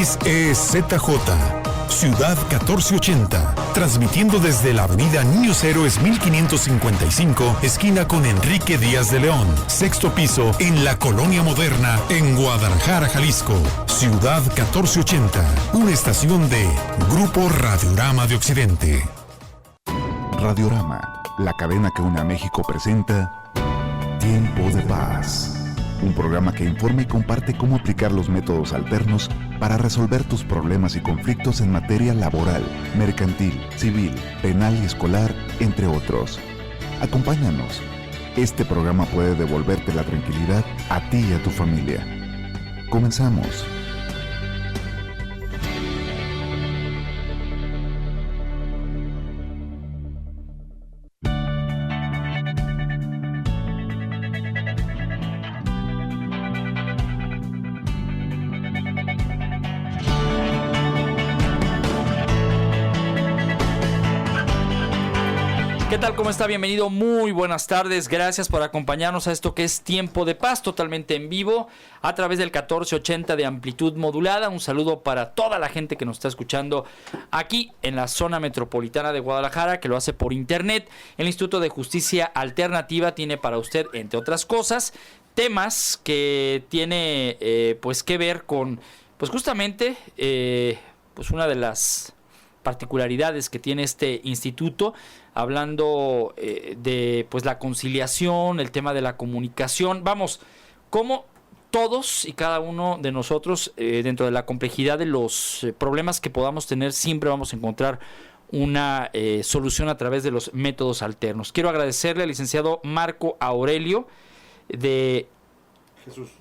XEZJ, Ciudad 1480, transmitiendo desde la avenida Niños Héroes 1555, esquina con Enrique Díaz de León, sexto piso, en la Colonia Moderna, en Guadalajara, Jalisco. Ciudad 1480, una estación de Grupo Radiorama de Occidente. Radiorama, la cadena que une a México, presenta Tiempo de Paz. Un programa que informa y comparte cómo aplicar los métodos alternos para resolver tus problemas y conflictos en materia laboral, mercantil, civil, penal y escolar, entre otros. Acompáñanos. Este programa puede devolverte la tranquilidad a ti y a tu familia. Comenzamos. ¿Qué tal? ¿Cómo está? Bienvenido, muy buenas tardes, gracias por acompañarnos a esto que es Tiempo de Paz, totalmente en vivo, a través del 1480 de amplitud modulada. Un saludo para toda la gente que nos está escuchando aquí en la zona metropolitana de Guadalajara, que lo hace por internet. El Instituto de Justicia Alternativa tiene para usted, entre otras cosas, temas que tiene pues que ver con, pues justamente, pues una de las particularidades que tiene este instituto, hablando de pues la conciliación, el tema de la comunicación. Vamos, como todos y cada uno de nosotros, dentro de la complejidad de los problemas que podamos tener, siempre vamos a encontrar una solución a través de los métodos alternos. Quiero agradecerle al licenciado Marco Aurelio de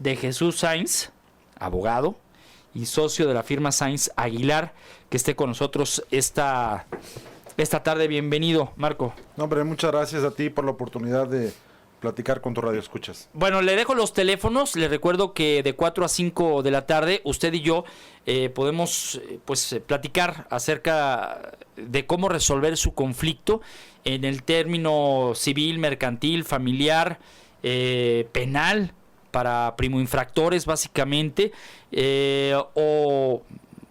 Jesús Sainz, abogado y socio de la firma Sainz Aguilar, que esté con nosotros esta tarde. Bienvenido, Marco. No, hombre, muchas gracias a ti por la oportunidad de platicar con tu radio escuchas. Bueno, le dejo los teléfonos. Le recuerdo que de 4 a 5 de la tarde usted y yo podemos platicar acerca de cómo resolver su conflicto en el término civil, mercantil, familiar, penal, para primoinfractores básicamente, o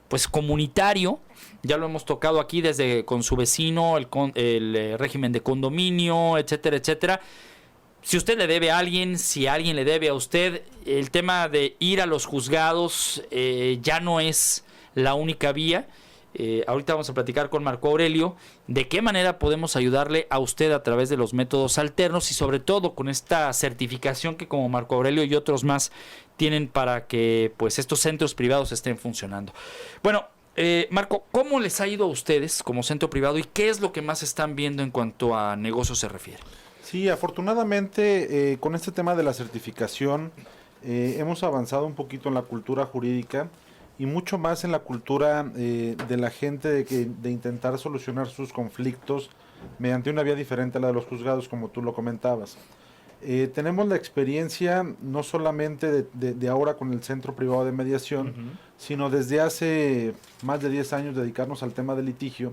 pues comunitario. Ya lo hemos tocado aquí desde con su vecino, el régimen de condominio, etcétera, etcétera. Si usted le debe a alguien, si alguien le debe a usted, el tema de ir a los juzgados ya no es la única vía. Ahorita vamos a platicar con Marco Aurelio de qué manera podemos ayudarle a usted a través de los métodos alternos y sobre todo con esta certificación que como Marco Aurelio y otros más tienen para que pues estos centros privados estén funcionando. Bueno, Marco, ¿cómo les ha ido a ustedes como centro privado y qué es lo que más están viendo en cuanto a negocios se refiere? Sí, afortunadamente con este tema de la certificación hemos avanzado un poquito en la cultura jurídica y mucho más en la cultura de la gente de intentar solucionar sus conflictos mediante una vía diferente a la de los juzgados, como tú lo comentabas. Tenemos la experiencia no solamente de ahora con el Centro Privado de Mediación, sino desde hace más de 10 años dedicarnos al tema del litigio,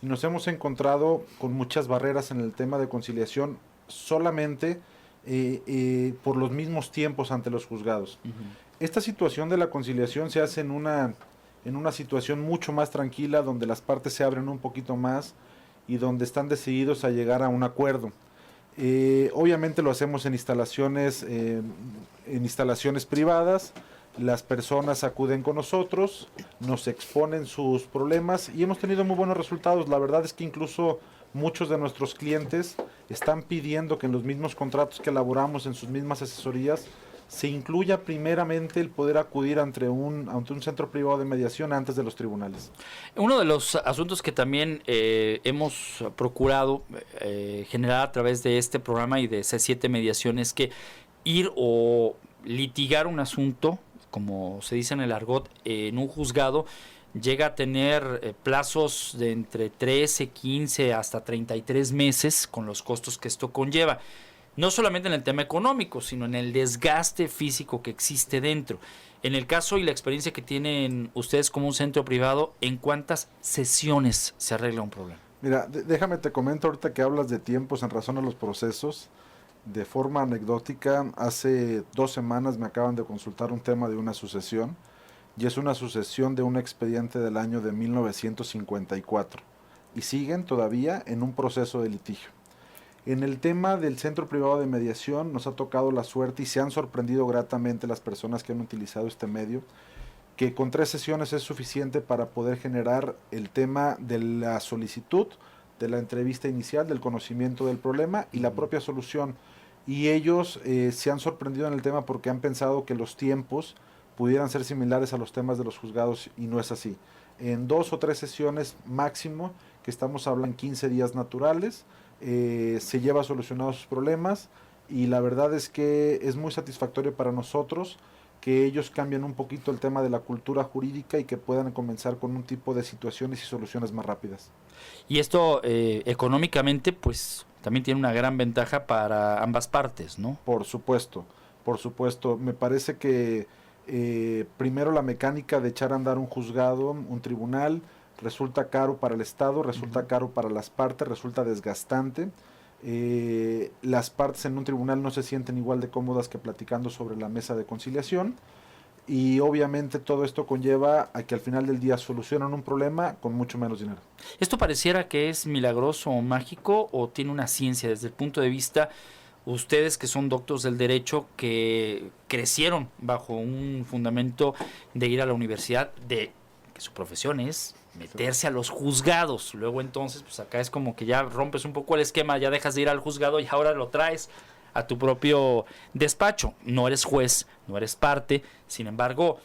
y nos hemos encontrado con muchas barreras en el tema de conciliación solamente por los mismos tiempos ante los juzgados. Esta situación de la conciliación se hace en una situación mucho más tranquila, donde las partes se abren un poquito más y donde están decididos a llegar a un acuerdo. Obviamente lo hacemos en instalaciones privadas. Las personas acuden con nosotros, nos exponen sus problemas y hemos tenido muy buenos resultados. La verdad es que incluso muchos de nuestros clientes están pidiendo que en los mismos contratos que elaboramos, en sus mismas asesorías, se incluya primeramente el poder acudir ante un centro privado de mediación antes de los tribunales. Uno de los asuntos que también hemos procurado generar a través de este programa y de C7 Mediación es que ir o litigar un asunto, como se dice en el argot, en un juzgado, llega a tener plazos de entre 13, 15 hasta 33 meses con los costos que esto conlleva. No solamente en el tema económico, sino en el desgaste físico que existe dentro. En el caso y la experiencia que tienen ustedes como un centro privado, ¿en cuántas sesiones se arregla un problema? Mira, déjame te comento ahorita que hablas de tiempos en razón a los procesos. De forma anecdótica, hace 2 semanas me acaban de consultar un tema de una sucesión y es una sucesión de un expediente del año de 1954 y siguen todavía en un proceso de litigio. En el tema del Centro Privado de Mediación nos ha tocado la suerte y se han sorprendido gratamente las personas que han utilizado este medio, que con 3 sesiones es suficiente para poder generar el tema de la solicitud, de la entrevista inicial, del conocimiento del problema y la propia solución. Y ellos se han sorprendido en el tema porque han pensado que los tiempos pudieran ser similares a los temas de los juzgados y no es así. En 2 o 3 sesiones máximo, que estamos hablando 15 días naturales, se lleva solucionados sus problemas y la verdad es que es muy satisfactorio para nosotros que ellos cambien un poquito el tema de la cultura jurídica y que puedan comenzar con un tipo de situaciones y soluciones más rápidas. Y esto económicamente pues también tiene una gran ventaja para ambas partes, ¿no? Por supuesto. Me parece que primero la mecánica de echar a andar un juzgado, un tribunal, resulta caro para el Estado, resulta caro para las partes, resulta desgastante. Las partes en un tribunal no se sienten igual de cómodas que platicando sobre la mesa de conciliación y obviamente todo esto conlleva a que al final del día solucionan un problema con mucho menos dinero. ¿Esto pareciera que es milagroso o mágico o tiene una ciencia desde el punto de vista, ustedes que son doctos del derecho, que crecieron bajo un fundamento de ir a la universidad, de que su profesión es meterse a los juzgados? Luego entonces, pues acá es como que ya rompes un poco el esquema, ya dejas de ir al juzgado y ahora lo traes a tu propio despacho. No eres juez, no eres parte, sin embargo,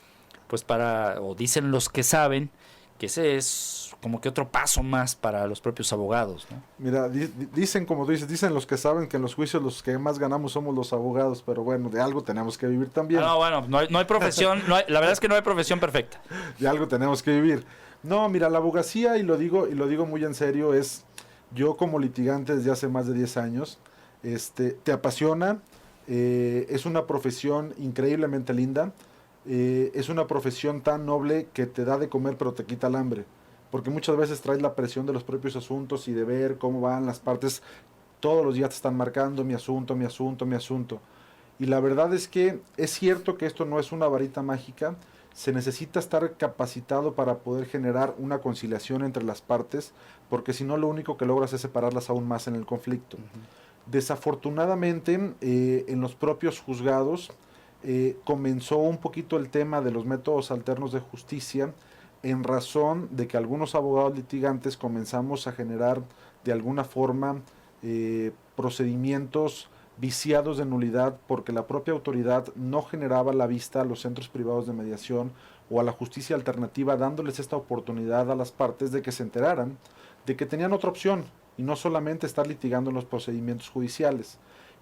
pues o dicen los que saben, que ese es como que otro paso más para los propios abogados, ¿no? Mira, dicen como tú dices, dicen los que saben que en los juicios los que más ganamos somos los abogados, pero bueno, de algo tenemos que vivir también. No, bueno, no hay profesión, la verdad es que no hay profesión perfecta. De algo tenemos que vivir. No, mira, la abogacía, y lo digo muy en serio, es, yo como litigante desde hace más de 10 años, te apasiona, es una profesión increíblemente linda, es una profesión tan noble que te da de comer pero te quita el hambre, porque muchas veces traes la presión de los propios asuntos y de ver cómo van las partes, todos los días te están marcando mi asunto, y la verdad es que es cierto que esto no es una varita mágica, se necesita estar capacitado para poder generar una conciliación entre las partes, porque si no lo único que logras es separarlas aún más en el conflicto. Desafortunadamente, en los propios juzgados comenzó un poquito el tema de los métodos alternos de justicia, en razón de que algunos abogados litigantes comenzamos a generar de alguna forma procedimientos viciados de nulidad porque la propia autoridad no generaba la vista a los centros privados de mediación o a la justicia alternativa, dándoles esta oportunidad a las partes de que se enteraran de que tenían otra opción y no solamente estar litigando en los procedimientos judiciales.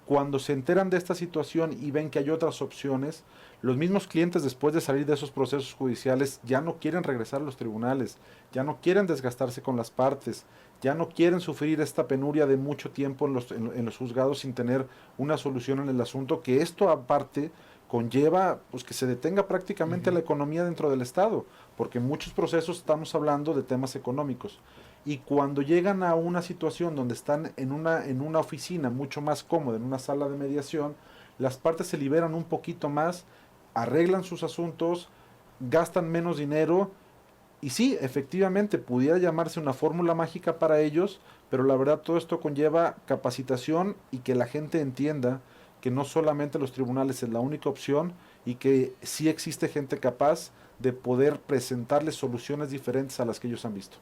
Cuando se enteran de esta situación y ven que hay otras opciones, los mismos clientes después de salir de esos procesos judiciales ya no quieren regresar a los tribunales, ya no quieren desgastarse con las partes, ya no quieren sufrir esta penuria de mucho tiempo en los juzgados sin tener una solución en el asunto, que esto aparte conlleva pues que se detenga prácticamente la economía dentro del Estado, porque en muchos procesos estamos hablando de temas económicos. Y cuando llegan a una situación donde están en una oficina mucho más cómoda, en una sala de mediación, las partes se liberan un poquito más, arreglan sus asuntos, gastan menos dinero, y sí, efectivamente, pudiera llamarse una fórmula mágica para ellos, pero la verdad todo esto conlleva capacitación y que la gente entienda que no solamente los tribunales es la única opción y que sí existe gente capaz de poder presentarles soluciones diferentes a las que ellos han visto.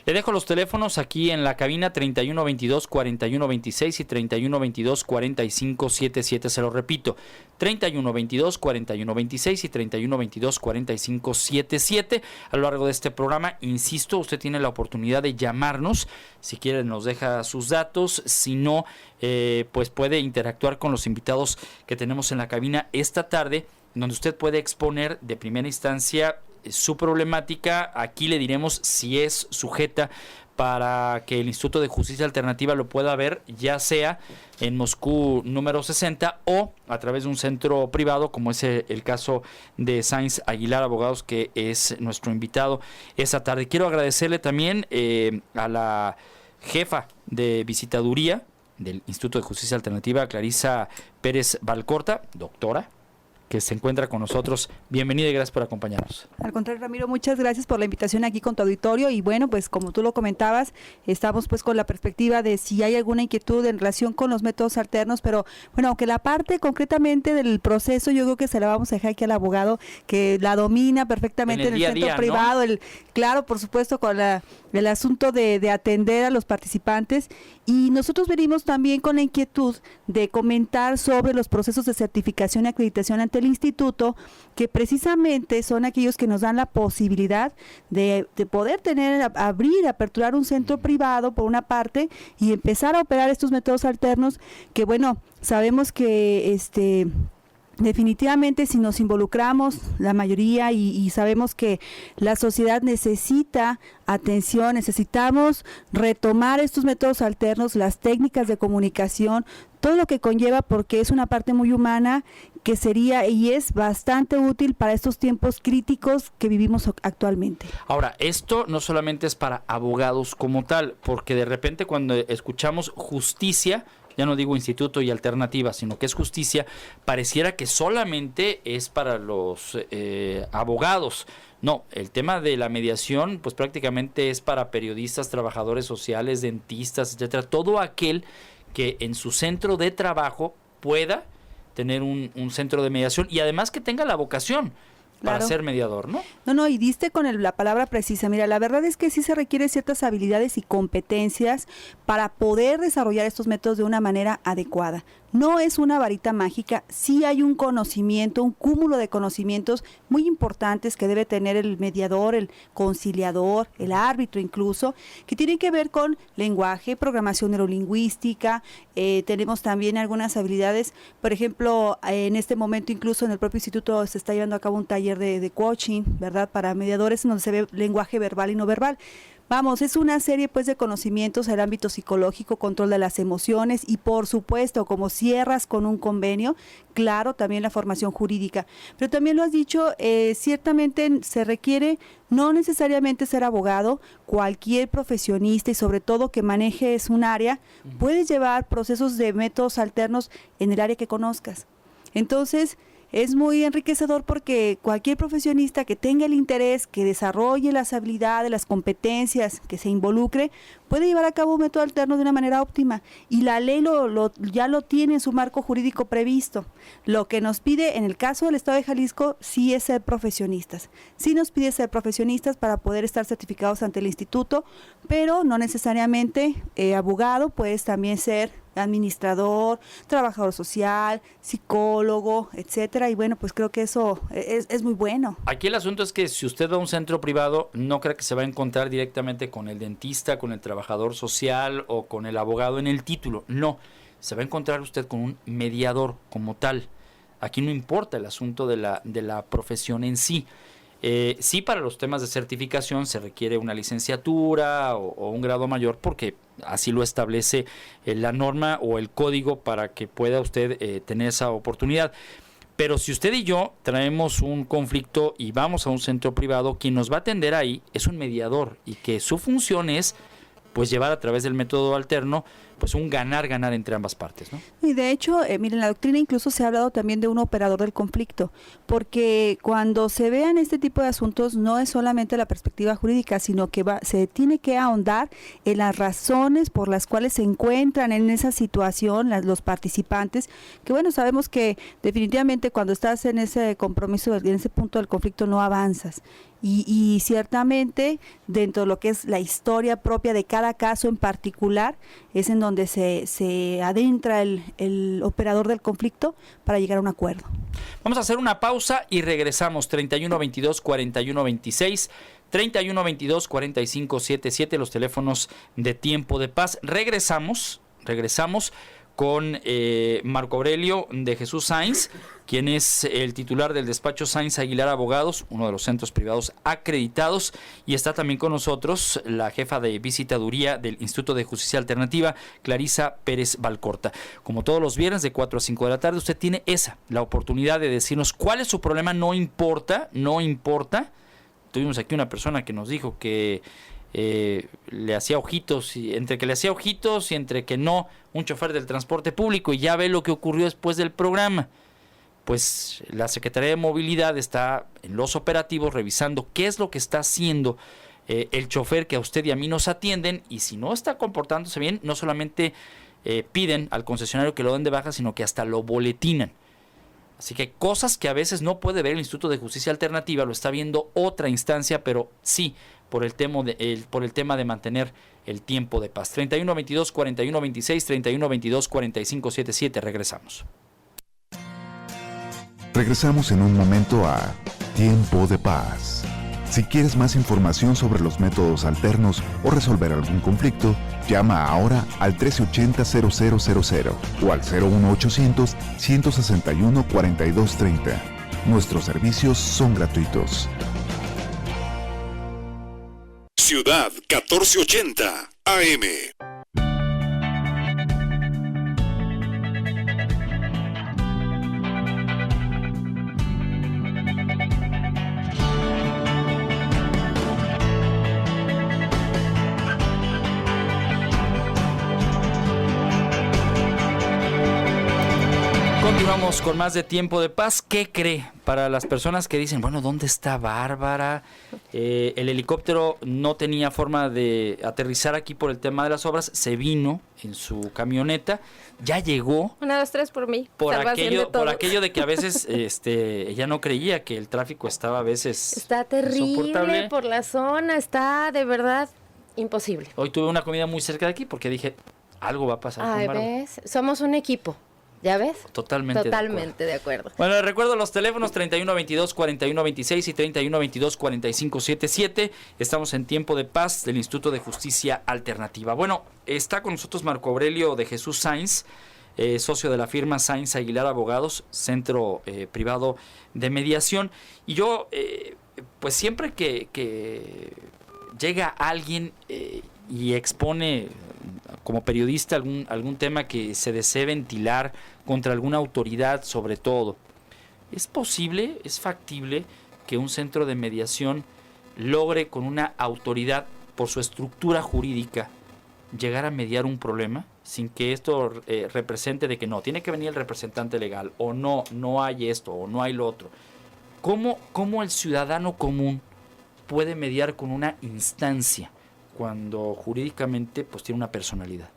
Le dejo los teléfonos aquí en la cabina 3122-4126 y 3122-4577, se lo repito, 3122-4126 y 3122-4577. A lo largo de este programa, insisto, usted tiene la oportunidad de llamarnos, si quiere nos deja sus datos, si no, pues puede interactuar con los invitados que tenemos en la cabina esta tarde, donde usted puede exponer de primera instancia su problemática. Aquí le diremos si es sujeta para que el Instituto de Justicia Alternativa lo pueda ver, ya sea en Moscú número 60 o a través de un centro privado, como es el caso de Sainz Aguilar Abogados, que es nuestro invitado esta tarde. Quiero agradecerle también a la jefa de visitaduría del Instituto de Justicia Alternativa, Clarisa Pérez Valcorta, doctora, que se encuentra con nosotros. Bienvenida y gracias por acompañarnos. Al contrario, Ramiro, muchas gracias por la invitación aquí con tu auditorio y bueno, pues como tú lo comentabas, estamos pues con la perspectiva de si hay alguna inquietud en relación con los métodos alternos, pero bueno, aunque la parte concretamente del proceso yo creo que se la vamos a dejar aquí al abogado que la domina perfectamente en el centro día, privado, ¿no? Claro, por supuesto, con el asunto de atender a los participantes, y nosotros venimos también con la inquietud de comentar sobre los procesos de certificación y acreditación ante el instituto, que precisamente son aquellos que nos dan la posibilidad de poder aperturar un centro privado por una parte y empezar a operar estos métodos alternos que bueno, sabemos que definitivamente si nos involucramos la mayoría y sabemos que la sociedad necesita atención, necesitamos retomar estos métodos alternos, las técnicas de comunicación, todo lo que conlleva, porque es una parte muy humana que sería y es bastante útil para estos tiempos críticos que vivimos actualmente. Ahora, esto no solamente es para abogados como tal, porque de repente cuando escuchamos justicia, ya no digo instituto y alternativa, sino que es justicia, pareciera que solamente es para los abogados. No, el tema de la mediación pues prácticamente es para periodistas, trabajadores sociales, dentistas, etcétera, todo aquel que en su centro de trabajo pueda tener un centro de mediación y además que tenga la vocación para ser mediador, ¿no? No, y diste con la palabra precisa. Mira, la verdad es que sí se requiere ciertas habilidades y competencias para poder desarrollar estos métodos de una manera adecuada. No es una varita mágica, sí hay un conocimiento, un cúmulo de conocimientos muy importantes que debe tener el mediador, el conciliador, el árbitro incluso, que tienen que ver con lenguaje, programación neurolingüística, tenemos también algunas habilidades, por ejemplo, en este momento incluso en el propio instituto se está llevando a cabo un taller de coaching, ¿verdad?, para mediadores, en donde se ve lenguaje verbal y no verbal. Vamos, es una serie pues de conocimientos al ámbito psicológico, control de las emociones y por supuesto, como cierras con un convenio, claro, también la formación jurídica. Pero también lo has dicho, ciertamente se requiere no necesariamente ser abogado, cualquier profesionista y sobre todo que manejes un área, puedes llevar procesos de métodos alternos en el área que conozcas. Entonces, es muy enriquecedor porque cualquier profesionista que tenga el interés, que desarrolle las habilidades, las competencias, que se involucre, puede llevar a cabo un método alterno de una manera óptima. Y la ley ya lo tiene en su marco jurídico previsto. Lo que nos pide, en el caso del Estado de Jalisco, sí es ser profesionistas. Sí nos pide ser profesionistas para poder estar certificados ante el instituto, pero no necesariamente abogado, puedes también ser administrador, trabajador social, psicólogo, etcétera, y bueno, pues creo que eso es muy bueno. Aquí el asunto es que si usted va a un centro privado, no cree que se va a encontrar directamente con el dentista, con el trabajador social o con el abogado en el título, no, se va a encontrar usted con un mediador como tal. Aquí no importa el asunto de la profesión en sí. Sí, para los temas de certificación se requiere una licenciatura o un grado mayor porque así lo establece la norma o el código para que pueda usted tener esa oportunidad. Pero si usted y yo traemos un conflicto y vamos a un centro privado, quien nos va a atender ahí es un mediador y que su función es pues llevar a través del método alterno pues un ganar-ganar entre ambas partes, ¿no? Y de hecho, miren, la doctrina incluso se ha hablado también de un operador del conflicto, porque cuando se vean este tipo de asuntos no es solamente la perspectiva jurídica, sino que se tiene que ahondar en las razones por las cuales se encuentran en esa situación los participantes, que bueno, sabemos que definitivamente cuando estás en ese compromiso, en ese punto del conflicto no avanzas. Y ciertamente dentro de lo que es la historia propia de cada caso en particular es en donde se adentra el operador del conflicto para llegar a un acuerdo. Vamos a hacer una pausa y regresamos. 3122-4126, 3122-4577, los teléfonos de Tiempo de Paz. Regresamos con Marco Aurelio de Jesús Sainz, quien es el titular del despacho Sainz Aguilar Abogados, uno de los centros privados acreditados, y está también con nosotros la jefa de visitaduría del Instituto de Justicia Alternativa, Clarisa Pérez Valcorta. Como todos los viernes de 4 a 5 de la tarde, usted tiene la oportunidad de decirnos cuál es su problema, no importa. Tuvimos aquí una persona que nos dijo que le hacía ojitos, y entre que le hacía ojitos y entre que no, un chofer del transporte público, y ya ve lo que ocurrió después del programa. pues la Secretaría de Movilidad está en los operativos revisando qué es lo que está haciendo el chofer que a usted y a mí nos atienden, y si no está comportándose bien, no solamente piden al concesionario que lo den de baja, sino que hasta lo boletinan. Así que cosas que a veces no puede ver el Instituto de Justicia Alternativa, lo está viendo otra instancia, pero sí por el tema de mantener el tiempo de paz. 3122-4126, 3122-4577. Regresamos. Regresamos en un momento a Tiempo de Paz. Si quieres más información sobre los métodos alternos o resolver algún conflicto, llama ahora al 1380-0000 o al 01800-161-4230. Nuestros servicios son gratuitos. Ciudad 1480 AM. Continuamos con más de Tiempo de Paz. ¿Qué cree? Para las personas que dicen, bueno, ¿dónde está Bárbara? El helicóptero no tenía forma de aterrizar aquí por el tema de las obras. Se vino en su camioneta. Ya llegó. 1, 2, 3 por mí. Por aquello de que a veces ella no creía que el tráfico estaba a veces Está terrible insoportable. por la zona. Está de verdad imposible. Hoy tuve una comida muy cerca de aquí porque dije, algo va a pasar Ay, con Bárbara. ¿ves? Somos un equipo. ¿Ya ves? Totalmente de acuerdo. Bueno, les recuerdo los teléfonos 3122-4126 y 3122-4577. Estamos en Tiempo de Paz del Instituto de Justicia Alternativa. Bueno, está con nosotros Marco Aurelio de Jesús Sainz, socio de la firma Sainz Aguilar Abogados, centro privado de mediación. Y yo, pues siempre que llega alguien y expone como periodista algún tema que se desee ventilar contra alguna autoridad, sobre todo, ¿es posible, es factible que un centro de mediación logre con una autoridad por su estructura jurídica llegar a mediar un problema sin que esto represente de que no, tiene que venir el representante legal, o no hay esto, o no hay lo otro? ¿Cómo el ciudadano común puede mediar con una instancia cuando jurídicamente pues tiene una personalidad?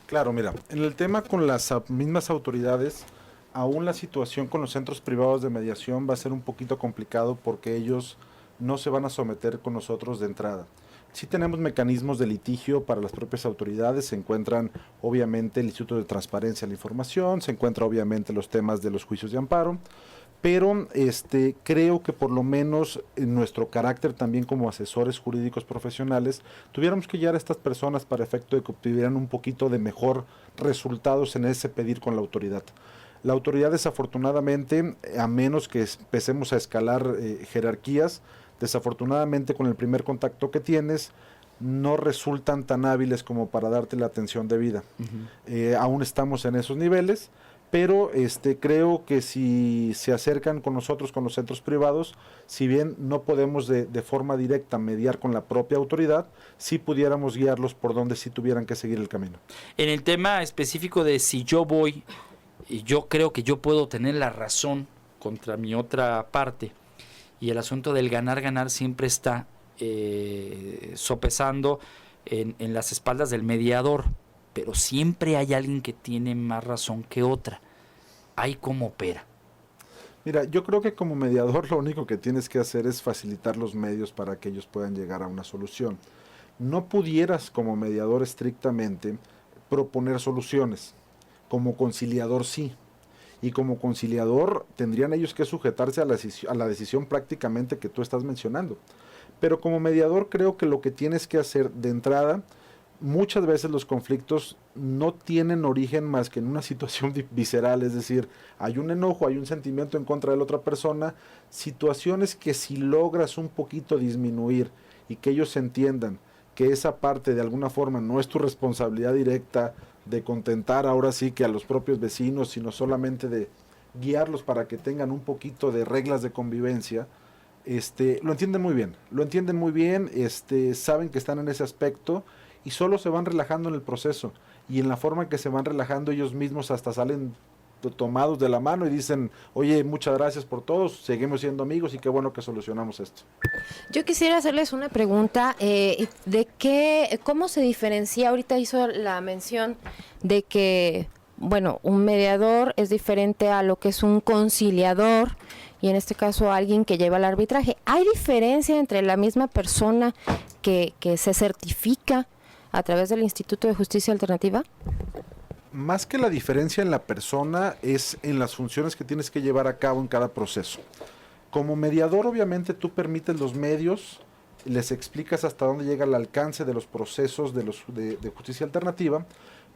Claro, mira, en el tema con las mismas autoridades, aún la situación con los centros privados de mediación va a ser un poquito complicado porque ellos no se van a someter con nosotros de entrada. Sí tenemos mecanismos de litigio para las propias autoridades, se encuentran obviamente el Instituto de Transparencia de la Información, se encuentran obviamente los temas de los juicios de amparo, pero creo que por lo menos en nuestro carácter también como asesores jurídicos profesionales tuviéramos que llegar a estas personas para efecto de que obtuvieran un poquito de mejor resultados en ese pedir con la autoridad. La autoridad, desafortunadamente, a menos que empecemos a escalar jerarquías, desafortunadamente con el primer contacto que tienes no resultan tan hábiles como para darte la atención debida. Aún estamos en esos niveles, pero creo que si se acercan con nosotros, con los centros privados, si bien no podemos de forma directa mediar con la propia autoridad, sí pudiéramos guiarlos por donde sí tuvieran que seguir el camino. En el tema específico de si yo voy, y yo creo que yo puedo tener la razón contra mi otra parte, y el asunto del ganar siempre está sopesando en las espaldas del mediador, pero siempre hay alguien que tiene más razón que otra. ¿Ahí cómo opera? Mira, yo creo que como mediador lo único que tienes que hacer es facilitar los medios para que ellos puedan llegar a una solución. No pudieras como mediador estrictamente proponer soluciones, como conciliador sí. Y como conciliador tendrían ellos que sujetarse a la decisión prácticamente que tú estás mencionando. Pero como mediador creo que lo que tienes que hacer de entrada, muchas veces los conflictos no tienen origen más que en una situación visceral, es decir, hay un enojo, hay un sentimiento en contra de la otra persona, situaciones que si logras un poquito disminuir y que ellos entiendan que esa parte de alguna forma no es tu responsabilidad directa de contentar ahora sí que a los propios vecinos, sino solamente de guiarlos para que tengan un poquito de reglas de convivencia, lo entienden muy bien, saben que están en ese aspecto y solo se van relajando en el proceso, y en la forma en que se van relajando ellos mismos hasta salen tomados de la mano y dicen, oye, muchas gracias por todo, seguimos siendo amigos y qué bueno que solucionamos esto. Yo quisiera hacerles una pregunta ¿cómo se diferencia? Ahorita hizo la mención de que, bueno, un mediador es diferente a lo que es un conciliador y en este caso alguien que lleva el arbitraje. ¿Hay diferencia entre la misma persona que se certifica a través del Instituto de Justicia Alternativa? Más que la diferencia en la persona es en las funciones que tienes que llevar a cabo en cada proceso. Como mediador, obviamente, tú permites los medios, les explicas hasta dónde llega el alcance de los procesos de justicia alternativa,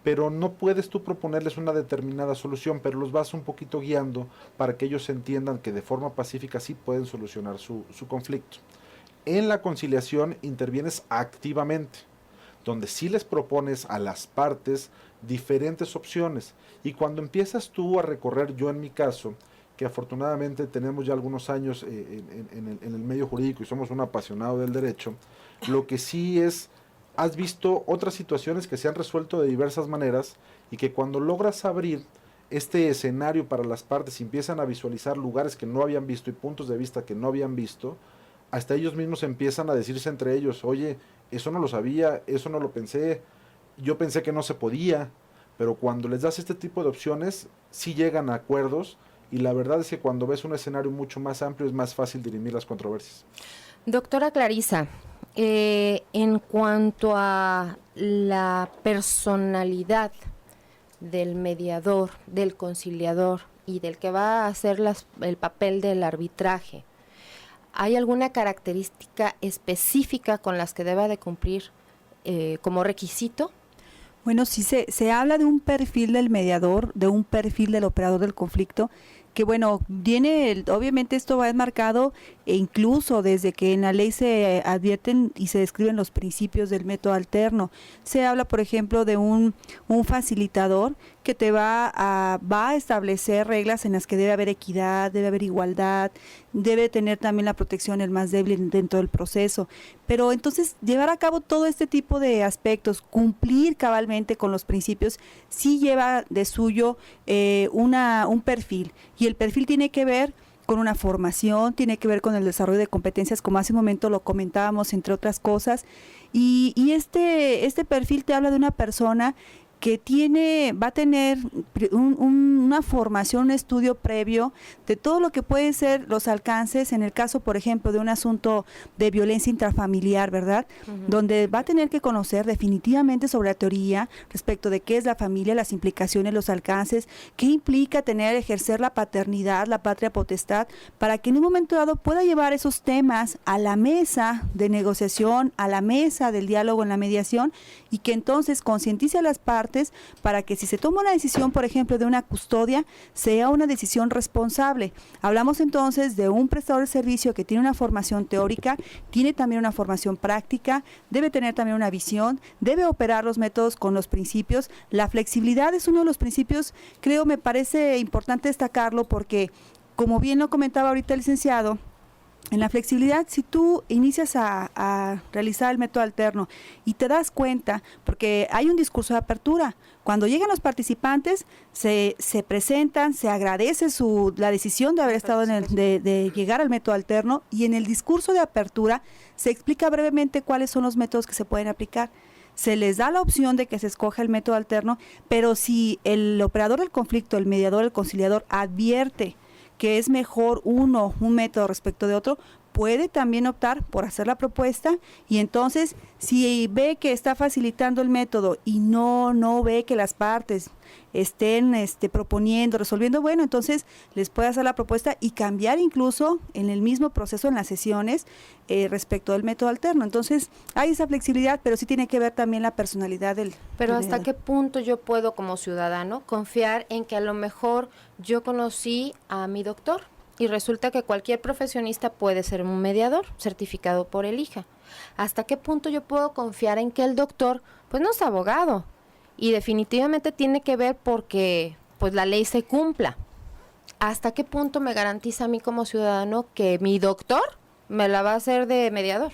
pero no puedes tú proponerles una determinada solución, pero los vas un poquito guiando para que ellos entiendan que de forma pacífica sí pueden solucionar su conflicto. En la conciliación intervienes activamente, donde sí les propones a las partes diferentes opciones. Y cuando empiezas tú a recorrer, yo en mi caso, que afortunadamente tenemos ya algunos años en el medio jurídico y somos un apasionado del derecho, lo que sí es, has visto otras situaciones que se han resuelto de diversas maneras y que cuando logras abrir este escenario para las partes y empiezan a visualizar lugares que no habían visto y puntos de vista que no habían visto, hasta ellos mismos empiezan a decirse entre ellos, oye, eso no lo sabía, eso no lo pensé, yo pensé que no se podía, pero cuando les das este tipo de opciones, sí llegan a acuerdos y la verdad es que cuando ves un escenario mucho más amplio es más fácil dirimir las controversias. Doctora Clarisa, en cuanto a la personalidad del mediador, del conciliador y del que va a hacer el papel del arbitraje, ¿hay alguna característica específica con las que deba de cumplir como requisito? Bueno, sí se habla de un perfil del mediador, de un perfil del operador del conflicto, que bueno, obviamente esto va enmarcado e incluso desde que en la ley se advierten y se describen los principios del método alterno. Se habla, por ejemplo, de un facilitador que te va a establecer reglas en las que debe haber equidad, debe haber igualdad, debe tener también la protección el más débil dentro del proceso. Pero entonces llevar a cabo todo este tipo de aspectos, cumplir cabalmente con los principios, sí lleva de suyo un perfil. Y el perfil tiene que ver con una formación, tiene que ver con el desarrollo de competencias, como hace un momento lo comentábamos, entre otras cosas. Y este perfil te habla de una persona que va a tener una formación, un estudio previo de todo lo que pueden ser los alcances, en el caso, por ejemplo, de un asunto de violencia intrafamiliar, ¿verdad? Uh-huh. Donde va a tener que conocer definitivamente sobre la teoría respecto de qué es la familia, las implicaciones, los alcances, qué implica ejercer la paternidad, la patria potestad, para que en un momento dado pueda llevar esos temas a la mesa de negociación, a la mesa del diálogo en la mediación, y que entonces concientice a las partes para que si se toma una decisión, por ejemplo, de una custodia, sea una decisión responsable. Hablamos entonces de un prestador de servicio que tiene una formación teórica, tiene también una formación práctica, debe tener también una visión, debe operar los métodos con los principios. La flexibilidad es uno de los principios, me parece importante destacarlo porque, como bien lo comentaba ahorita el licenciado, en la flexibilidad, si tú inicias a realizar el método alterno y te das cuenta, porque hay un discurso de apertura, cuando llegan los participantes, se presentan, se agradece la decisión de haber estado de llegar al método alterno, y en el discurso de apertura se explica brevemente cuáles son los métodos que se pueden aplicar. Se les da la opción de que se escoja el método alterno, pero si el operador del conflicto, el mediador, el conciliador, advierte que es mejor un método respecto de otro, puede también optar por hacer la propuesta, y entonces si ve que está facilitando el método y no ve que las partes estén proponiendo, resolviendo, bueno, entonces les puede hacer la propuesta y cambiar incluso en el mismo proceso, en las sesiones, respecto del método alterno. Entonces hay esa flexibilidad, pero sí tiene que ver también la personalidad del... Pero ¿hasta qué punto yo puedo como ciudadano confiar en que a lo mejor yo conocí a mi doctor y resulta que cualquier profesionista puede ser un mediador certificado por el IJA? ¿Hasta qué punto yo puedo confiar en que el doctor pues no es abogado y definitivamente tiene que ver porque pues la ley se cumpla? ¿Hasta qué punto me garantiza a mí como ciudadano que mi doctor me la va a hacer de mediador?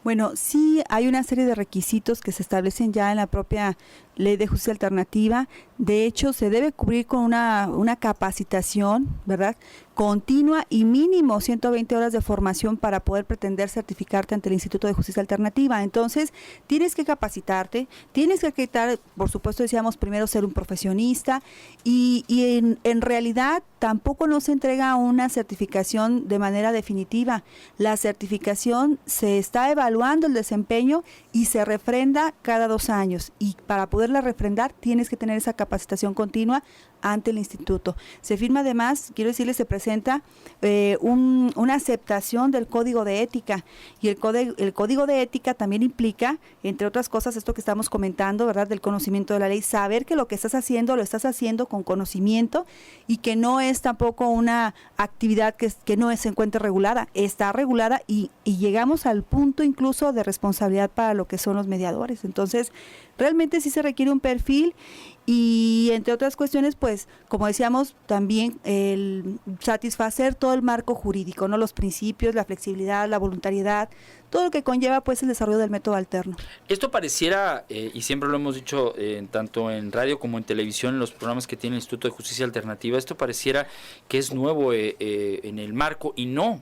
Bueno, sí hay una serie de requisitos que se establecen ya en la propia ley de justicia alternativa. De hecho, se debe cubrir con una capacitación, ¿verdad?, continua y mínimo 120 horas de formación para poder pretender certificarte ante el Instituto de Justicia Alternativa. Entonces, tienes que capacitarte, tienes que acreditar, por supuesto, decíamos primero ser un profesionista y en realidad tampoco no se entrega una certificación de manera definitiva. La certificación se está evaluando el desempeño y se refrenda cada 2 años, y para poderla refrendar tienes que tener esa capacitación continua ante el instituto. Se firma además, quiero decirles, se presenta una aceptación del código de ética, y el código de ética también implica, entre otras cosas, esto que estamos comentando, ¿verdad?, del conocimiento de la ley, saber que lo que estás haciendo lo estás haciendo con conocimiento y que no es tampoco una actividad que no se encuentre regulada, está regulada y llegamos al punto incluso de responsabilidad para lo que son los mediadores. Entonces, realmente sí se requiere un perfil y, entre otras cuestiones, pues, como decíamos, también el satisfacer todo el marco jurídico, ¿no?, los principios, la flexibilidad, la voluntariedad, todo lo que conlleva, pues, el desarrollo del método alterno. Esto pareciera, y siempre lo hemos dicho, tanto en radio como en televisión, en los programas que tiene el Instituto de Justicia Alternativa, esto pareciera que es nuevo en el marco, y no.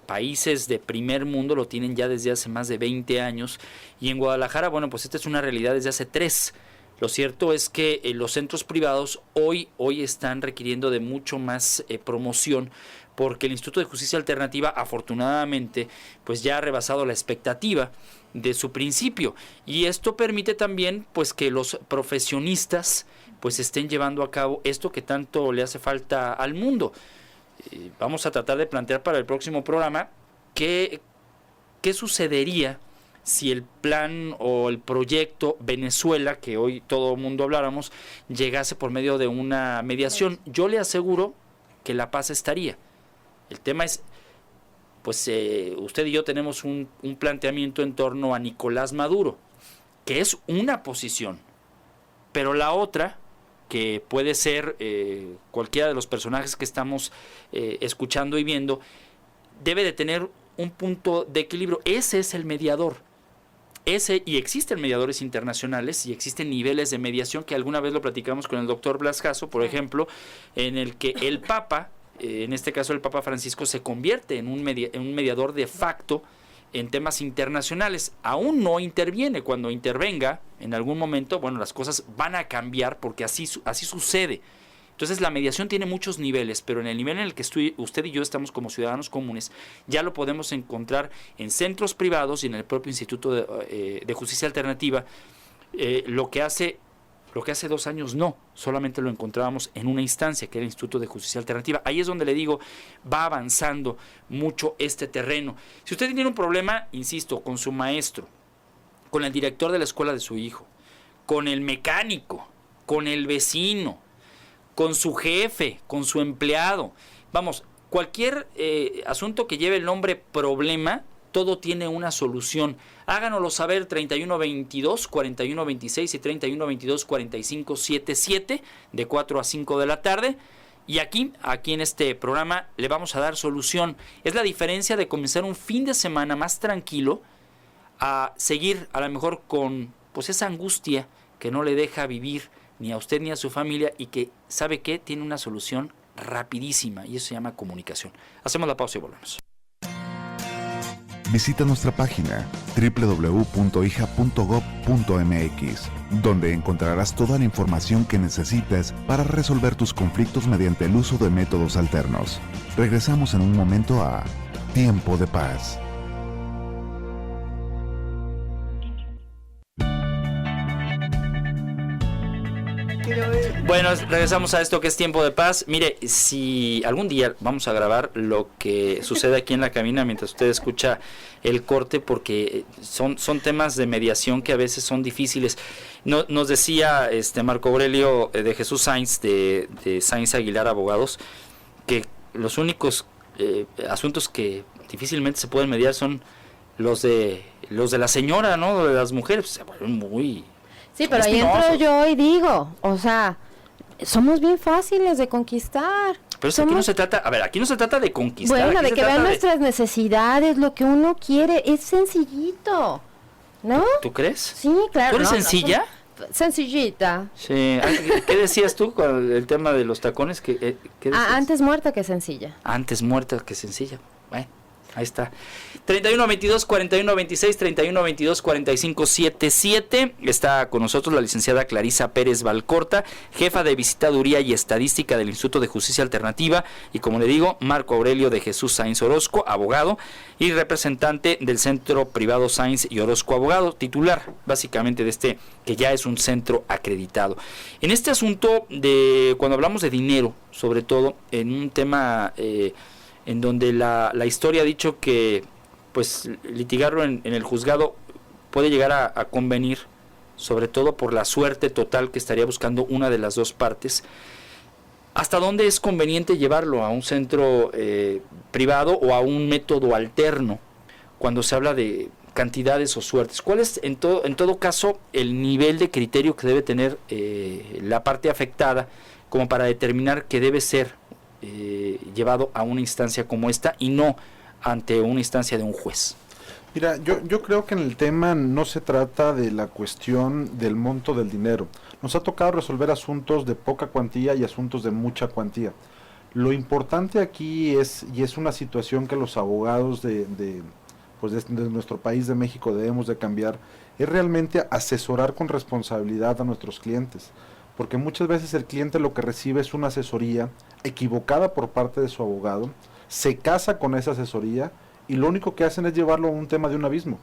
Países de primer mundo lo tienen ya desde hace más de 20 años, y en Guadalajara, bueno, pues esta es una realidad desde hace 3. Lo cierto es que los centros privados hoy están requiriendo de mucho más promoción, porque el Instituto de Justicia Alternativa, afortunadamente, pues ya ha rebasado la expectativa de su principio, y esto permite también, pues, que los profesionistas pues estén llevando a cabo esto que tanto le hace falta al mundo. Vamos a tratar de plantear para el próximo programa qué sucedería si el plan o el proyecto Venezuela, que hoy todo el mundo habláramos, llegase por medio de una mediación. Yo le aseguro que la paz estaría. El tema es, pues usted y yo tenemos un planteamiento en torno a Nicolás Maduro, que es una posición, pero la otra, que puede ser cualquiera de los personajes que estamos escuchando y viendo, debe de tener un punto de equilibrio. Ese es el mediador. Y existen mediadores internacionales y existen niveles de mediación, que alguna vez lo platicamos con el doctor Blas Caso, por ejemplo, en el que el Papa, en este caso el Papa Francisco, se convierte en un mediador de facto en temas internacionales. Aún no interviene. Cuando intervenga en algún momento, bueno, las cosas van a cambiar, porque así sucede. Entonces, la mediación tiene muchos niveles, pero en el nivel en el que usted y yo estamos como ciudadanos comunes, ya lo podemos encontrar en centros privados y en el propio Instituto de Justicia Alternativa. Lo que hace 2 años no, solamente lo encontrábamos en una instancia, que era el Instituto de Justicia Alternativa. Ahí es donde le digo, va avanzando mucho este terreno. Si usted tiene un problema, insisto, con su maestro, con el director de la escuela de su hijo, con el mecánico, con el vecino, con su jefe, con su empleado, vamos, cualquier asunto que lleve el nombre problema, todo tiene una solución. Háganoslo saber, 3122-4126 y 3122-4577, de 4 a 5 de la tarde. Y aquí en este programa le vamos a dar solución. Es la diferencia de comenzar un fin de semana más tranquilo a seguir a lo mejor con, pues, esa angustia que no le deja vivir ni a usted ni a su familia, y que, ¿sabe qué?, tiene una solución rapidísima, y eso se llama comunicación. Hacemos la pausa y volvemos. Visita nuestra página www.hija.gov.mx, donde encontrarás toda la información que necesitas para resolver tus conflictos mediante el uso de métodos alternos. Regresamos en un momento a Tiempo de Paz. Bueno, regresamos a esto que es Tiempo de Paz. Mire, si algún día vamos a grabar lo que sucede aquí en la cabina mientras usted escucha el corte, porque son temas de mediación que a veces son difíciles. Nos decía Marco Aurelio de Jesús Sainz, de Sainz Aguilar Abogados, que los únicos asuntos que difícilmente se pueden mediar son los de la señora, ¿no? De las mujeres. Se vuelven muy... Sí, pero ahí entro yo y digo, o sea, somos bien fáciles de conquistar. Pero aquí no se trata, aquí no se trata de conquistar. Bueno, de que vean nuestras necesidades, lo que uno quiere, es sencillito, ¿no? ¿Tú crees? Sí, claro. ¿Tú eres sencilla? Sencillita. Sí. ¿Qué decías tú con el tema de los tacones? ¿Qué decías? Antes muerta que sencilla. Antes muerta que sencilla. Bueno, ahí está. 3122-4126, 3122-4577. Está con nosotros la licenciada Clarisa Pérez Valcorta, jefa de visitaduría y estadística del Instituto de Justicia Alternativa, y como le digo, Marco Aurelio de Jesús Sainz Orozco, abogado y representante del Centro Privado Sainz y Orozco Abogado, titular básicamente de este que ya es un centro acreditado. En este asunto de cuando hablamos de dinero, sobre todo en un tema en donde la historia ha dicho que pues litigarlo en el juzgado puede llegar a convenir, sobre todo por la suerte total que estaría buscando una de las dos partes. ¿Hasta dónde es conveniente llevarlo a un centro privado o a un método alterno cuando se habla de cantidades o suertes? ¿Cuál es en todo caso el nivel de criterio que debe tener la parte afectada como para determinar que debe ser llevado a una instancia como esta y no ante una instancia de un juez? Mira, yo creo que en el tema no se trata de la cuestión del monto del dinero. Nos ha tocado resolver asuntos de poca cuantía y asuntos de mucha cuantía. Lo importante aquí es, y es una situación que los abogados de nuestro país, de México, debemos de cambiar, es realmente asesorar con responsabilidad a nuestros clientes. Porque muchas veces el cliente lo que recibe es una asesoría equivocada por parte de su abogado, se casa con esa asesoría y lo único que hacen es llevarlo a un tema de un abismo.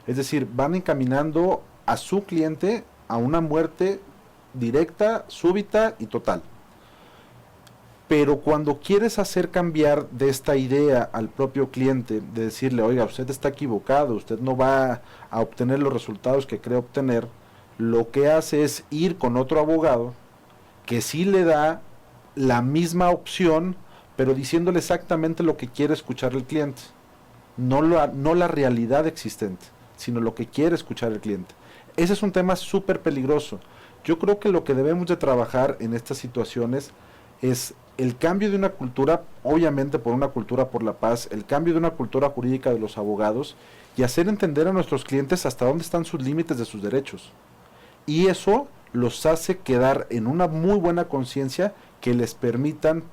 Es decir, van encaminando a su cliente a una muerte directa, súbita y total. Pero cuando quieres hacer cambiar de esta idea al propio cliente, de decirle, oiga, usted está equivocado, usted no va a obtener los resultados que cree obtener, lo que hace es ir con otro abogado que sí le da la misma opción, pero diciéndole exactamente lo que quiere escuchar el cliente. No la realidad existente, sino lo que quiere escuchar el cliente. Ese es un tema súper peligroso. Yo creo que lo que debemos de trabajar en estas situaciones es el cambio de una cultura, obviamente por una cultura por la paz, el cambio de una cultura jurídica de los abogados y hacer entender a nuestros clientes hasta dónde están sus límites de sus derechos. Y eso los hace quedar en una muy buena conciencia que les permitan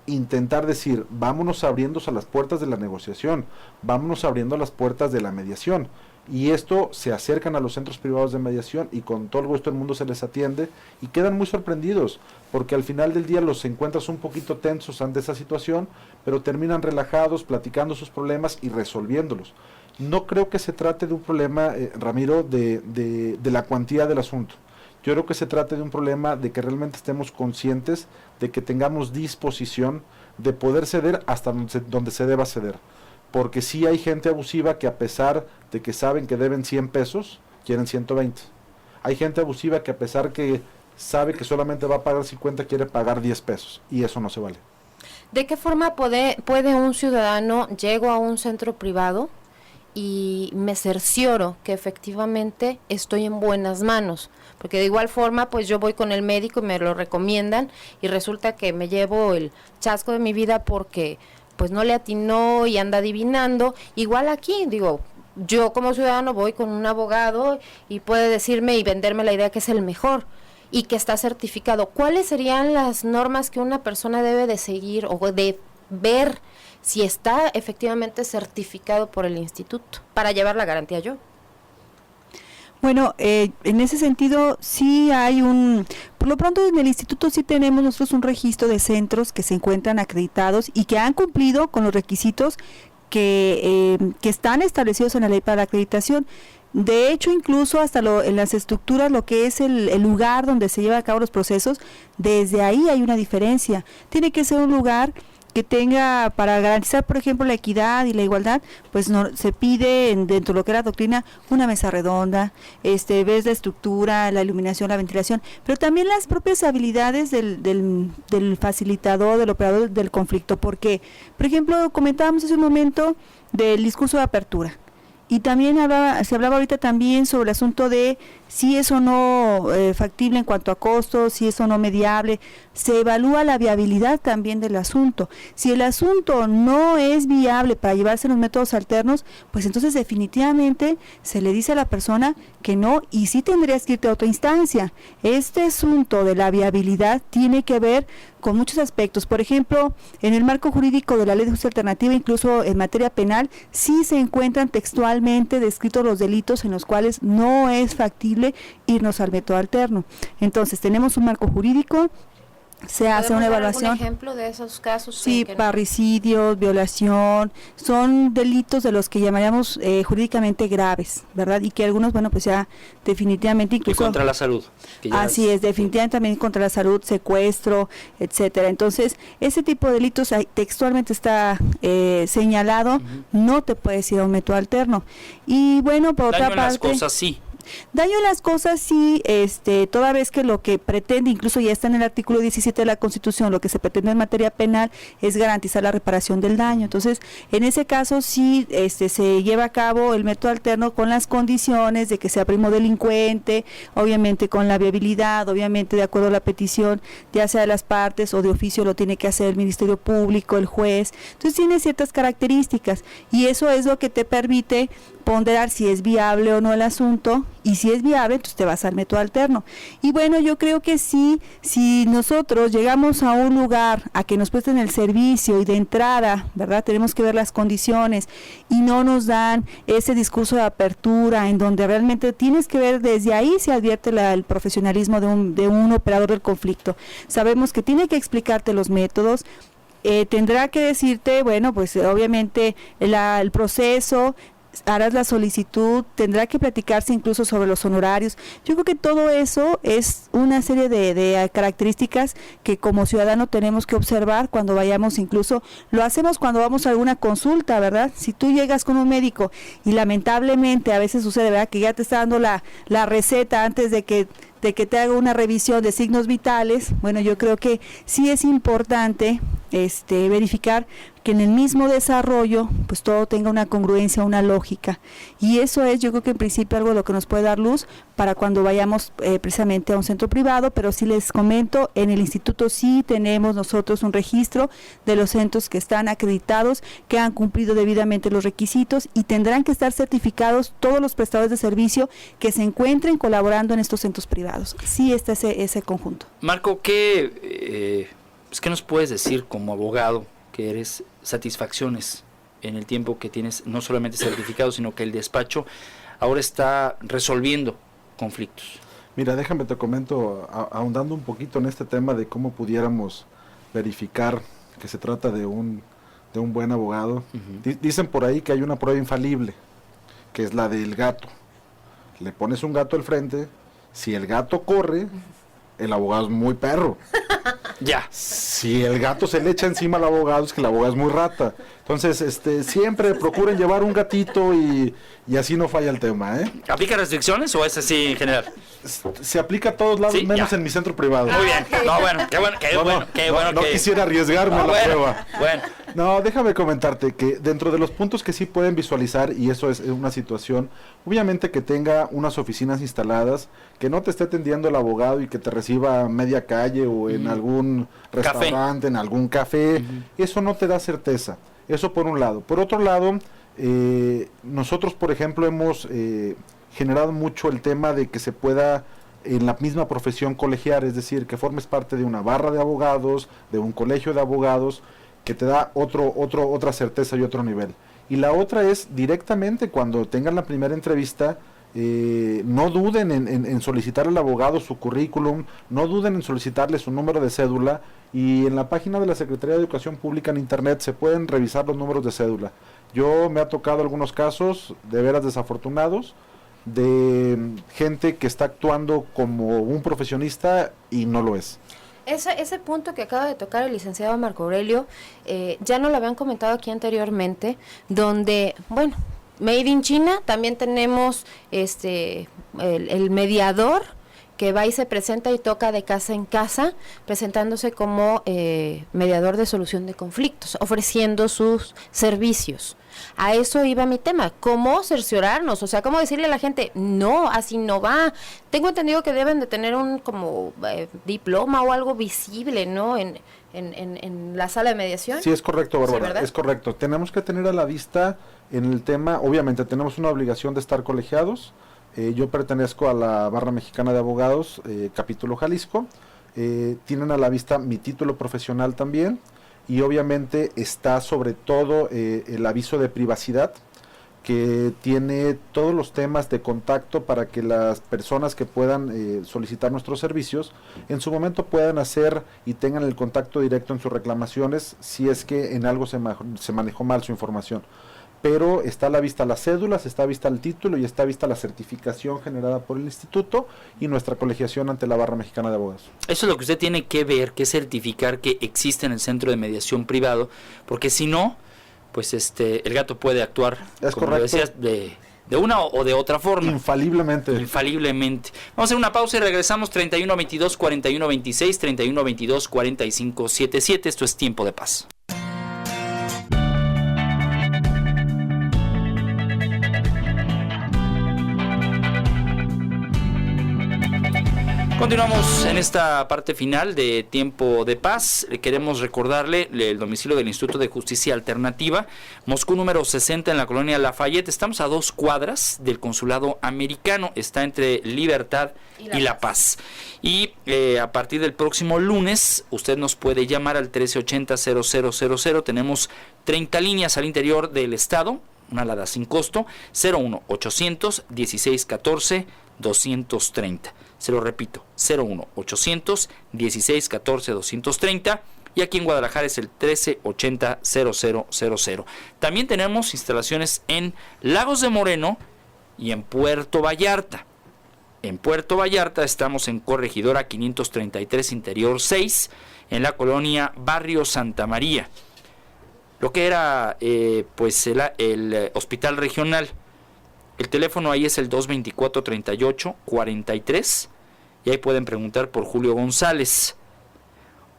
intentar decir, vámonos abriendo a las puertas de la negociación, vámonos abriendo las puertas de la mediación. Y esto se acercan a los centros privados de mediación y con todo el gusto del mundo se les atiende y quedan muy sorprendidos, porque al final del día los encuentras un poquito tensos ante esa situación, pero terminan relajados, platicando sus problemas y resolviéndolos. No creo que se trate de un problema, Ramiro, de la cuantía del asunto. Yo creo que se trata de un problema de que realmente estemos conscientes de que tengamos disposición de poder ceder hasta donde se deba ceder. Porque sí hay gente abusiva que a pesar de que saben que deben 100 pesos, quieren 120. Hay gente abusiva que a pesar que sabe que solamente va a pagar 50, quiere pagar 10 pesos. Y eso no se vale. ¿De qué forma puede un ciudadano, llego a un centro privado y me cercioro que efectivamente estoy en buenas manos? Porque de igual forma, pues yo voy con el médico y me lo recomiendan y resulta que me llevo el chasco de mi vida porque pues no le atinó y anda adivinando. Igual aquí, digo, yo como ciudadano voy con un abogado y puede decirme y venderme la idea que es el mejor y que está certificado. ¿Cuáles serían las normas que una persona debe de seguir o de ver si está efectivamente certificado por el instituto para llevar la garantía yo? Bueno, en ese sentido sí hay por lo pronto en el instituto sí tenemos nosotros un registro de centros que se encuentran acreditados y que han cumplido con los requisitos que están establecidos en la ley para la acreditación. De hecho, incluso hasta en las estructuras, lo que es el lugar donde se llevan a cabo los procesos, desde ahí hay una diferencia. Tiene que ser un lugar que tenga, para garantizar, por ejemplo, la equidad y la igualdad, pues no, se pide dentro de lo que era la doctrina una mesa redonda, ves la estructura, la iluminación, la ventilación, pero también las propias habilidades del facilitador, del operador del conflicto, porque, por ejemplo, comentábamos hace un momento del discurso de apertura, Y también se hablaba ahorita también sobre el asunto de si es o no factible en cuanto a costos, si es o no mediable. Se evalúa la viabilidad también del asunto. Si el asunto no es viable para llevarse los métodos alternos, pues entonces definitivamente se le dice a la persona que no, y sí tendrías que irte a otra instancia. Este asunto de la viabilidad tiene que ver con muchos aspectos. Por ejemplo, en el marco jurídico de la Ley de Justicia Alternativa, incluso en materia penal, sí se encuentran textualmente descritos los delitos en los cuales no es factible irnos al método alterno. Entonces, tenemos un marco jurídico, se hace una evaluación. ¿Algún ejemplo de esos casos? Sí, parricidios, violación, son delitos de los que llamaríamos jurídicamente graves, ¿verdad? Y que algunos, bueno, pues ya definitivamente incluso... Y contra la salud. Así es, definitivamente también contra la salud, secuestro, etcétera. Entonces, ese tipo de delitos textualmente está señalado, no te puedes ir a un método alterno. Y bueno, por otra parte... las cosas sí. Daño en las cosas sí, toda vez que lo que pretende, incluso ya está en el artículo 17 de la Constitución, lo que se pretende en materia penal es garantizar la reparación del daño. Entonces, en ese caso sí se lleva a cabo el método alterno con las condiciones de que sea primo delincuente, obviamente con la viabilidad, obviamente de acuerdo a la petición, ya sea de las partes o de oficio lo tiene que hacer el Ministerio Público, el juez. Entonces tiene ciertas características y eso es lo que te permite ponderar si es viable o no el asunto, y si es viable, entonces te vas al método alterno. Y bueno, yo creo que sí, si nosotros llegamos a un lugar a que nos presten el servicio y de entrada, ¿verdad? Tenemos que ver las condiciones y no nos dan ese discurso de apertura en donde realmente tienes que ver, desde ahí se advierte el profesionalismo de un operador del conflicto. Sabemos que tiene que explicarte los métodos, tendrá que decirte, bueno, pues obviamente el proceso, harás la solicitud, tendrá que platicarse incluso sobre los honorarios. Yo creo que todo eso es una serie de características que como ciudadano tenemos que observar cuando vayamos, incluso lo hacemos cuando vamos a alguna consulta, ¿verdad? Si tú llegas con un médico y lamentablemente a veces sucede, ¿verdad?, que ya te está dando la receta antes de que te haga una revisión de signos vitales. Bueno, yo creo que sí es importante verificar que en el mismo desarrollo pues todo tenga una congruencia, una lógica, y eso es, yo creo que en principio algo de lo que nos puede dar luz para cuando vayamos precisamente a un centro privado. Pero sí les comento, en el instituto sí tenemos nosotros un registro de los centros que están acreditados, que han cumplido debidamente los requisitos, y tendrán que estar certificados todos los prestadores de servicio que se encuentren colaborando en estos centros privados. Sí está ese conjunto. Marco, ¿qué nos puedes decir como abogado que eres, satisfacciones en el tiempo que tienes, no solamente certificado, sino que el despacho ahora está resolviendo conflictos? Mira, déjame te comento, ahondando un poquito en este tema de cómo pudiéramos verificar que se trata de un buen abogado. Dicen por ahí que hay una prueba infalible, que es la del gato. Le pones un gato al frente, si el gato corre, el abogado es muy perro. Ya. Si el gato se le echa encima al abogado, es que el abogado es muy rata. Entonces, siempre procuren llevar un gatito y así no falla el tema, ¿eh? ¿Aplica restricciones o es así en general? Se aplica a todos lados, sí, menos en mi centro privado. Muy bien. No, bueno, qué bueno. No quisiera arriesgarme a la prueba. Bueno. No, déjame comentarte que dentro de los puntos que sí pueden visualizar, y eso es una situación, obviamente que tenga unas oficinas instaladas, que no te esté atendiendo el abogado y que te reciba a media calle o en algún restaurante, en algún café, eso no te da certeza. Eso por un lado. Por otro lado, nosotros, por ejemplo, hemos generado mucho el tema de que se pueda en la misma profesión colegiar, es decir, que formes parte de una barra de abogados, de un colegio de abogados, que te da otra certeza y otro nivel. Y la otra es directamente cuando tengan la primera entrevista, no duden en solicitar al abogado su currículum, no duden en solicitarle su número de cédula, y en la página de la Secretaría de Educación Pública en Internet se pueden revisar los números de cédula. Yo me ha tocado algunos casos de veras desafortunados, de gente que está actuando como un profesionista y no lo es. Ese punto que acaba de tocar el licenciado Marco Aurelio, ya no lo habían comentado aquí anteriormente, donde, bueno, Made in China, también tenemos el mediador que va y se presenta y toca de casa en casa, presentándose como mediador de solución de conflictos, ofreciendo sus servicios. a eso iba mi tema, cómo cerciorarnos, o sea, cómo decirle a la gente, no, así no va. Tengo entendido que deben de tener un como diploma o algo visible, ¿no? En la sala de mediación. Sí, es correcto, Bárbara, Sí, es correcto. Tenemos que tener a la vista en el tema, obviamente tenemos una obligación de estar colegiados. Yo pertenezco a la Barra Mexicana de Abogados, capítulo Jalisco. Tienen a la vista mi título profesional también, y obviamente está sobre todo el aviso de privacidad, que tiene todos los temas de contacto para que las personas que puedan solicitar nuestros servicios en su momento puedan hacer y tengan el contacto directo en sus reclamaciones si es que en algo se manejó mal su información. Pero está a la vista las cédulas, está a vista el título y está a vista la certificación generada por el instituto y nuestra colegiación ante la Barra Mexicana de Abogados. Eso es lo que usted tiene que ver, que certificar que existe en el centro de mediación privado, porque si no, pues el gato puede actuar, Es como correcto. lo decías, de una o de otra forma. Infaliblemente. Infaliblemente. Vamos a hacer una pausa y regresamos. 3122-4126, 3122-4577. Esto es Tiempo de Paz. Continuamos en esta parte final de Tiempo de Paz. Queremos recordarle el domicilio del Instituto de Justicia Alternativa, Moscú número 60 en la colonia Lafayette. Estamos a 2 cuadras del consulado americano. Está entre Libertad y La Paz. Y a partir del próximo lunes, usted nos puede llamar al 1380-0000. Tenemos 30 líneas al interior del estado, una alada sin costo, 01800-1614-230. Se lo repito, 01800-1614-230, y aquí en Guadalajara es el 1380-0000. También tenemos instalaciones en Lagos de Moreno y en Puerto Vallarta. En Puerto Vallarta estamos en Corregidora 533 Interior 6, en la colonia Barrio Santa María. Lo que era el hospital regional. El teléfono ahí es el 224-38-43, y ahí pueden preguntar por Julio González.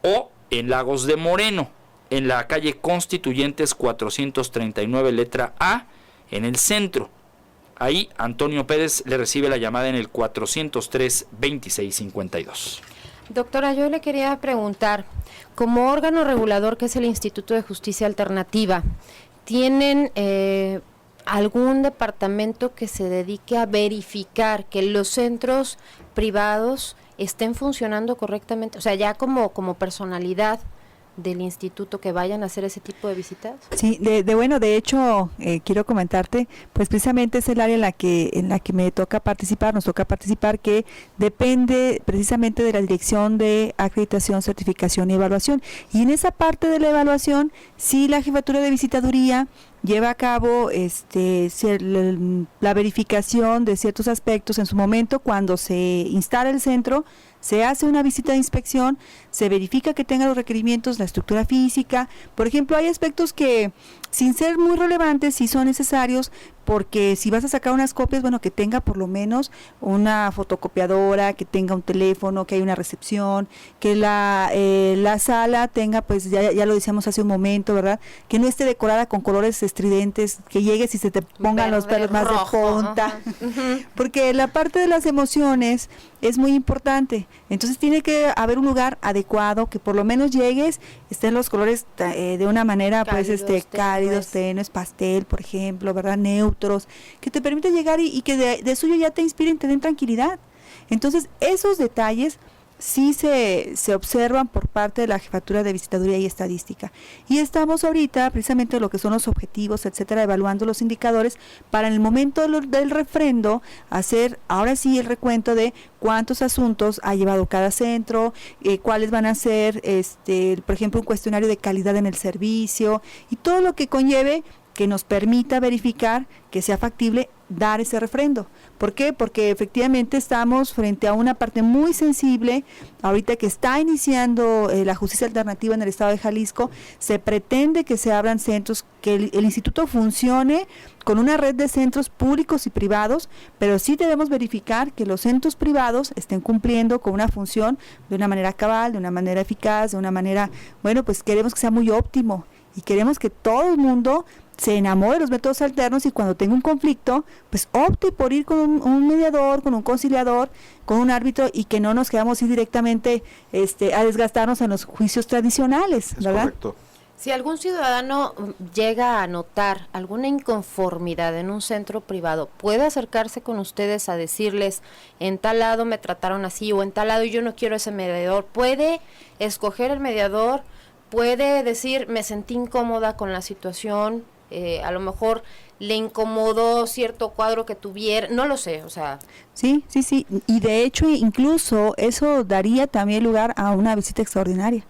O en Lagos de Moreno, en la calle Constituyentes 439, letra A, en el centro. Ahí Antonio Pérez le recibe la llamada en el 403-2652. Doctora, yo le quería preguntar, como órgano regulador que es el Instituto de Justicia Alternativa, ¿tienen algún departamento que se dedique a verificar que los centros privados estén funcionando correctamente? O sea, ya como personalidad del instituto, que vayan a hacer ese tipo de visitas. Sí, de hecho, quiero comentarte, pues precisamente es el área en la que nos toca participar, que depende precisamente de la Dirección de Acreditación, Certificación y Evaluación. Y en esa parte de la evaluación, sí, la Jefatura de Visitaduría lleva a cabo la verificación de ciertos aspectos. En su momento, cuando se instala el centro, se hace una visita de inspección, se verifica que tenga los requerimientos, la estructura física. Por ejemplo, hay aspectos que, sin ser muy relevantes, sí son necesarios, porque si vas a sacar unas copias, bueno, que tenga por lo menos una fotocopiadora, que tenga un teléfono, que haya una recepción, que la sala tenga, pues ya lo decíamos hace un momento, ¿verdad?, que no esté decorada con colores estridentes, que llegues y se te pongan los pelos más rojo, de punta, porque la parte de las emociones es muy importante. Entonces tiene que haber un lugar adecuado, que por lo menos llegues, estén los colores de una manera cálidos, tenues, pastel, por ejemplo, ¿verdad?, neutros, que te permite llegar y que de suyo ya te inspiren, te den tranquilidad. Entonces esos detalles sí se observan por parte de la Jefatura de Visitaduría y Estadística. Y estamos ahorita, precisamente lo que son los objetivos, etcétera, evaluando los indicadores para en el momento del refrendo hacer ahora sí el recuento de cuántos asuntos ha llevado cada centro, cuáles van a ser, por ejemplo, un cuestionario de calidad en el servicio y todo lo que conlleve que nos permita verificar que sea factible dar ese refrendo. ¿Por qué? Porque efectivamente estamos frente a una parte muy sensible. Ahorita que está iniciando la justicia alternativa en el estado de Jalisco, se pretende que se abran centros, que el instituto funcione con una red de centros públicos y privados, pero sí debemos verificar que los centros privados estén cumpliendo con una función de una manera cabal, de una manera eficaz, de una manera, bueno, pues queremos que sea muy óptimo y queremos que todo el mundo se enamore de los métodos alternos y cuando tenga un conflicto, pues opte por ir con un mediador, con un conciliador, con un árbitro y que no nos quedamos directamente a desgastarnos en los juicios tradicionales, ¿verdad? Correcto. Si algún ciudadano llega a notar alguna inconformidad en un centro privado, ¿puede acercarse con ustedes a decirles, en tal lado me trataron así o en tal lado yo no quiero ese mediador? ¿Puede escoger el mediador? ¿Puede decir, me sentí incómoda con la situación? A lo mejor le incomodó cierto cuadro que tuviera, no lo sé, o sea. Sí, y de hecho incluso eso daría también lugar a una visita extraordinaria.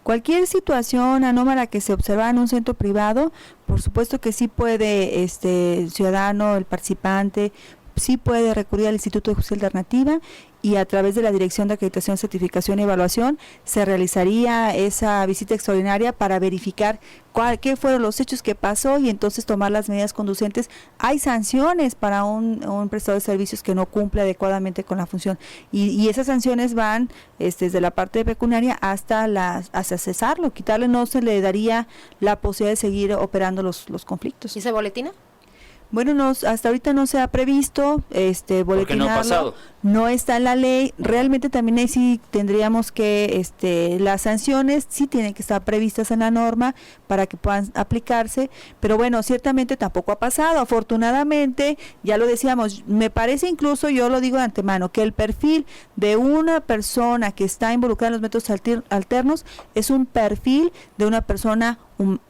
Cualquier situación anómala que se observa en un centro privado, por supuesto que sí puede el ciudadano, el participante, sí puede recurrir al Instituto de Justicia Alternativa y a través de la Dirección de Acreditación, Certificación y Evaluación se realizaría esa visita extraordinaria para verificar qué fueron los hechos que pasó y entonces tomar las medidas conducentes. Hay sanciones para un prestador de servicios que no cumple adecuadamente con la función y esas sanciones van desde la parte pecuniaria hasta cesarlo, quitarle, no se le daría la posibilidad de seguir operando los conflictos. ¿Y se boletina? Bueno, hasta ahorita no se ha previsto boletinarlo. ¿Por qué no ha pasado? No está en la ley. Realmente también ahí sí tendríamos que las sanciones sí tienen que estar previstas en la norma para que puedan aplicarse, pero bueno, ciertamente tampoco ha pasado. Afortunadamente, ya lo decíamos, me parece incluso, yo lo digo de antemano, que el perfil de una persona que está involucrada en los métodos alternos es un perfil de una persona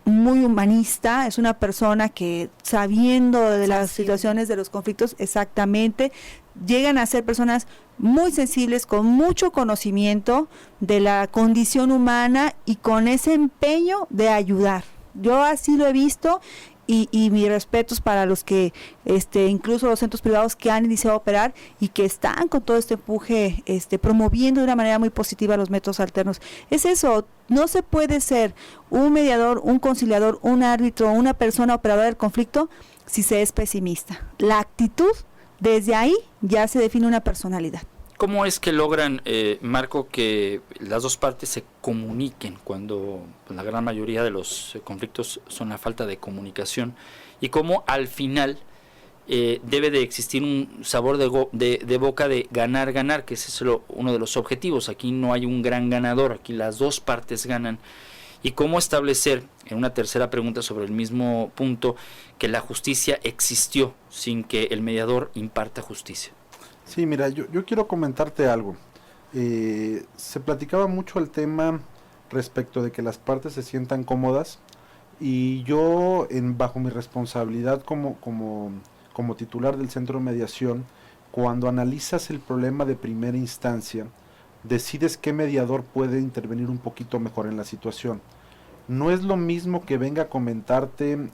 muy humanista, es una persona que sabiendo de las situaciones de los conflictos exactamente, llegan a ser personas muy sensibles, con mucho conocimiento de la condición humana y con ese empeño de ayudar. Yo así lo he visto y mis respetos para los que incluso los centros privados que han iniciado a operar y que están con todo este empuje promoviendo de una manera muy positiva los métodos alternos. Es eso, no se puede ser un mediador, un conciliador, un árbitro, una persona operadora del conflicto si se es pesimista. La actitud, desde ahí ya se define una personalidad. ¿Cómo es que logran, Marco, que las dos partes se comuniquen cuando la gran mayoría de los conflictos son la falta de comunicación? Y cómo al final debe de existir un sabor de boca de ganar, que ese es uno de los objetivos. Aquí no hay un gran ganador, aquí las dos partes ganan. Y cómo establecer, en una tercera pregunta sobre el mismo punto, que la justicia existió sin que el mediador imparta justicia. Sí, mira, yo quiero comentarte algo. Se platicaba mucho el tema respecto de que las partes se sientan cómodas y yo, bajo mi responsabilidad como titular del Centro de Mediación, cuando analizas el problema de primera instancia, decides qué mediador puede intervenir un poquito mejor en la situación. No es lo mismo que venga a comentarte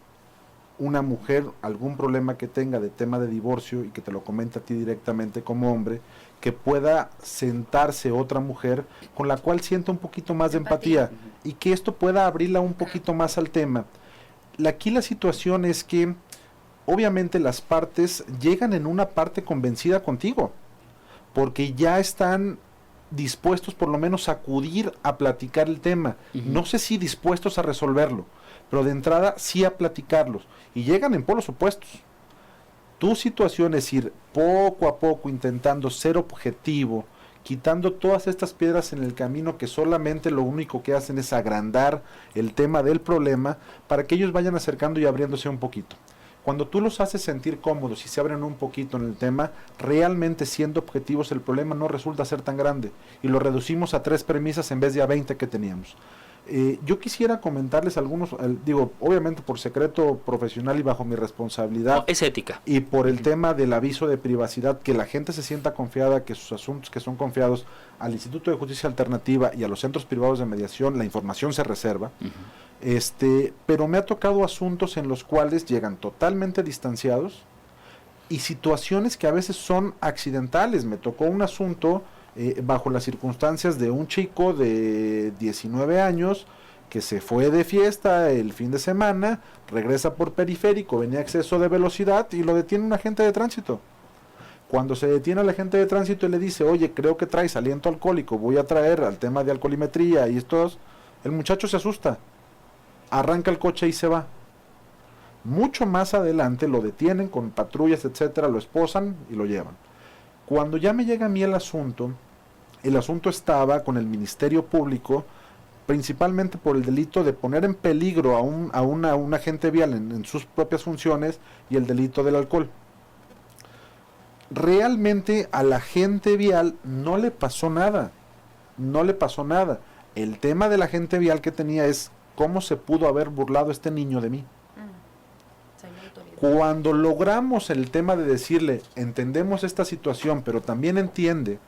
una mujer algún problema que tenga de tema de divorcio y que te lo comente a ti directamente como hombre, que pueda sentarse otra mujer con la cual sienta un poquito más de empatía y que esto pueda abrirla un poquito más al tema. Aquí la situación es que obviamente las partes llegan en una parte convencida contigo, porque ya están dispuestos por lo menos a acudir a platicar el tema. No sé si dispuestos a resolverlo, pero de entrada sí a platicarlos, y llegan en polos opuestos. Tu situación es ir poco a poco intentando ser objetivo, quitando todas estas piedras en el camino que solamente lo único que hacen es agrandar el tema del problema para que ellos vayan acercando y abriéndose un poquito. Cuando tú los haces sentir cómodos y se abren un poquito en el tema, realmente siendo objetivos el problema no resulta ser tan grande y lo reducimos a 3 premisas en vez de a 20 que teníamos. Yo quisiera comentarles algunos, obviamente por secreto profesional y bajo mi responsabilidad. No, es ética. Y por el tema del aviso de privacidad, que la gente se sienta confiada, que sus asuntos que son confiados al Instituto de Justicia Alternativa y a los centros privados de mediación, la información se reserva. Pero me ha tocado asuntos en los cuales llegan totalmente distanciados y situaciones que a veces son accidentales. Me tocó un asunto bajo las circunstancias de un chico de 19 años que se fue de fiesta el fin de semana, regresa por periférico, venía a exceso de velocidad y lo detiene un agente de tránsito. Cuando se detiene al agente de tránsito y le dice, oye, creo que traes aliento alcohólico, voy a traer al tema de alcoholimetría y estos, el muchacho se asusta, arranca el coche y se va. Mucho más adelante lo detienen con patrullas, etcétera, lo esposan y lo llevan. Cuando ya me llega a mí el asunto estaba con el Ministerio Público, principalmente por el delito de poner en peligro a un agente vial en sus propias funciones y el delito del alcohol. Realmente al agente vial no le pasó nada. El tema del agente vial que tenía es cómo se pudo haber burlado este niño de mí. Cuando logramos el tema de decirle, entendemos esta situación, pero también entiende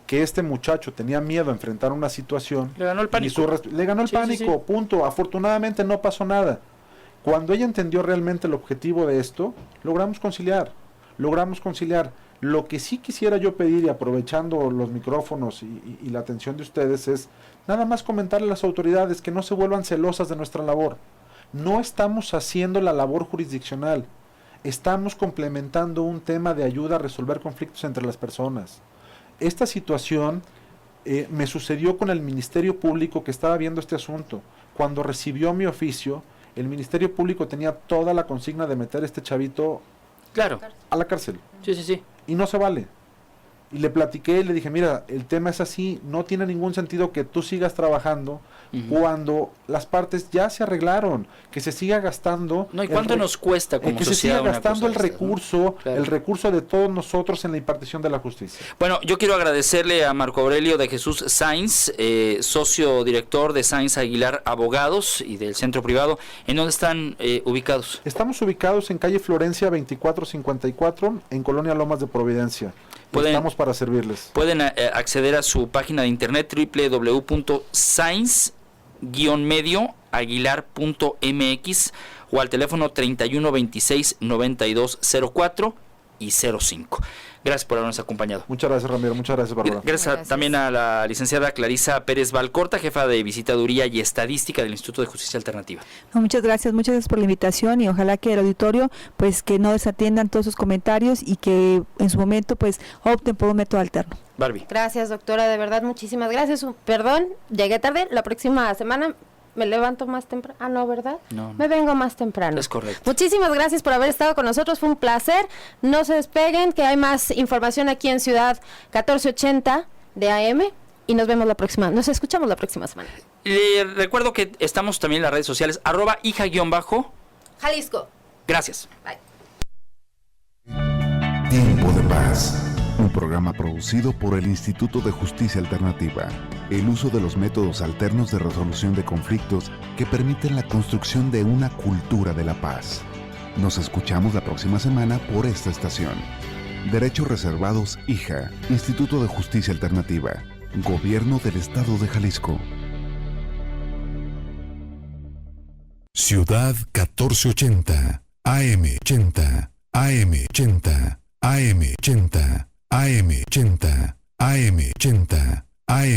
que este muchacho tenía miedo a enfrentar una situación. Le ganó el pánico. Le ganó el pánico, punto. Afortunadamente no pasó nada. Cuando ella entendió realmente el objetivo de esto, logramos conciliar. Lo que sí quisiera yo pedir, y aprovechando los micrófonos y la atención de ustedes, es nada más comentarle a las autoridades que no se vuelvan celosas de nuestra labor. No estamos haciendo la labor jurisdiccional. Estamos complementando un tema de ayuda a resolver conflictos entre las personas. Esta situación me sucedió con el Ministerio Público que estaba viendo este asunto. Cuando recibió mi oficio, el Ministerio Público tenía toda la consigna de meter a este chavito a la cárcel. Sí. Y no se vale. Y le platiqué y le dije, mira, el tema es así, no tiene ningún sentido que tú sigas trabajando cuando las partes ya se arreglaron, que se siga gastando. No, ¿y cuánto nos cuesta como que sociedad se siga gastando el recurso, el recurso de todos nosotros en la impartición de la justicia? Bueno, yo quiero agradecerle a Marco Aurelio de Jesús Sainz, socio director de Sainz Aguilar Abogados y del Centro Privado. ¿En dónde están ubicados? Estamos ubicados en calle Florencia 2454, en Colonia Lomas de Providencia. Estamos para servirles. Pueden acceder a su página de internet www.sainz-medioaguilar.mx o al teléfono 31 26 92 04 y 05. Gracias por habernos acompañado. Muchas gracias, Ramiro. Muchas gracias, Bárbara. Gracias también a la licenciada Clarisa Pérez Valcorta, jefa de Visitaduría y Estadística del Instituto de Justicia Alternativa. No, muchas gracias por la invitación y ojalá que el auditorio pues que no desatiendan todos sus comentarios y que en su momento pues opten por un método alterno. Barbie. Gracias, doctora, de verdad, muchísimas gracias. Perdón, llegué tarde, la próxima semana me levanto más temprano. Ah, no, ¿verdad? No. Me vengo más temprano. Es correcto. Muchísimas gracias por haber estado con nosotros, fue un placer. No se despeguen, que hay más información aquí en Ciudad 1480 de AM y nos escuchamos la próxima semana. Recuerdo que estamos también en las redes sociales, @hija_Jalisco. Gracias. Bye. Tiempo de Paz, un programa producido por el Instituto de Justicia Alternativa. El uso de los métodos alternos de resolución de conflictos que permiten la construcción de una cultura de la paz. Nos escuchamos la próxima semana por esta estación. Derechos reservados, IJA, Instituto de Justicia Alternativa, Gobierno del Estado de Jalisco. Ciudad 1480, AM80, AM80, AM80, AM80, AM80, AM.